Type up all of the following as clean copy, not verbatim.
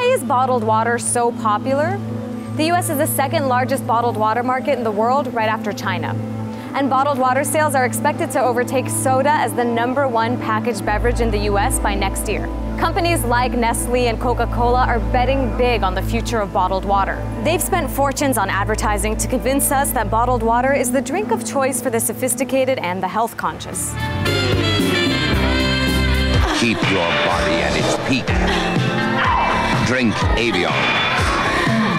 is bottled water so popular? The US is the second largest bottled water market in the world, right after China. And bottled water sales are expected to overtake soda as the #1 packaged beverage in the US by next year. Companies like Nestle and Coca-Cola are betting big on the future of bottled water. They've spent fortunes on advertising to convince us that bottled water is the drink of choice for the sophisticated and the health conscious. Keep your body at its peak. Drink Avion.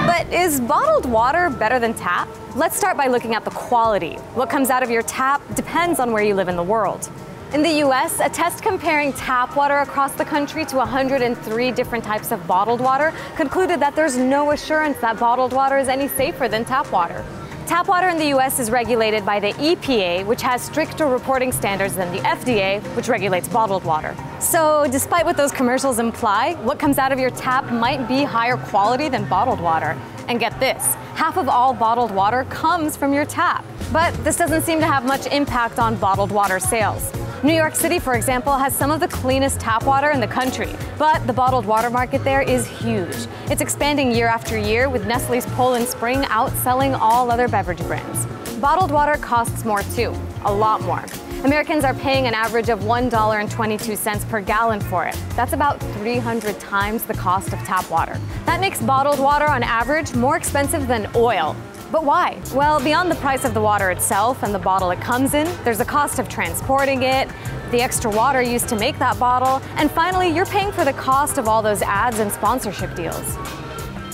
But is bottled water better than tap? Let's start by looking at the quality. What comes out of your tap depends on where you live in the world. In the US, a test comparing tap water across the country to 103 different types of bottled water concluded that there's no assurance that bottled water is any safer than tap water. Tap water in the US is regulated by the EPA, which has stricter reporting standards than the FDA, which regulates bottled water. So, despite what those commercials imply, what comes out of your tap might be higher quality than bottled water. And get this, half of all bottled water comes from your tap. But this doesn't seem to have much impact on bottled water sales. New York City, for example, has some of the cleanest tap water in the country, but the bottled water market there is huge. It's expanding year after year, with Nestle's Poland Spring outselling all other beverage brands. Bottled water costs more too, a lot more. Americans are paying an average of $1.22 per gallon for it. That's about 300 times the cost of tap water. That makes bottled water on average more expensive than oil. But why? Well, beyond the price of the water itself and the bottle it comes in, there's the cost of transporting it, the extra water used to make that bottle, and finally, you're paying for the cost of all those ads and sponsorship deals.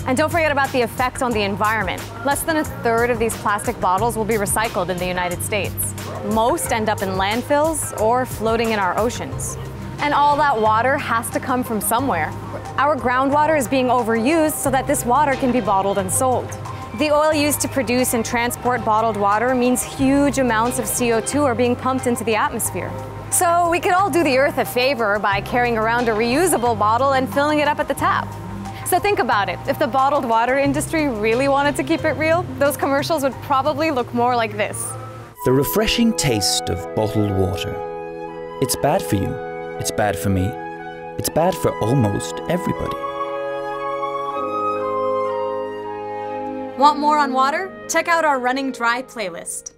And don't forget about the effect on the environment. Less than 1/3 of these plastic bottles will be recycled in the United States. Most end up in landfills or floating in our oceans. And all that water has to come from somewhere. Our groundwater is being overused so that this water can be bottled and sold. The oil used to produce and transport bottled water means huge amounts of CO2 are being pumped into the atmosphere. So we could all do the Earth a favor by carrying around a reusable bottle and filling it up at the tap. So think about it. If the bottled water industry really wanted to keep it real, those commercials would probably look more like this. The refreshing taste of bottled water. It's bad for you. It's bad for me. It's bad for almost everybody. Want more on water? Check out our Running Dry playlist.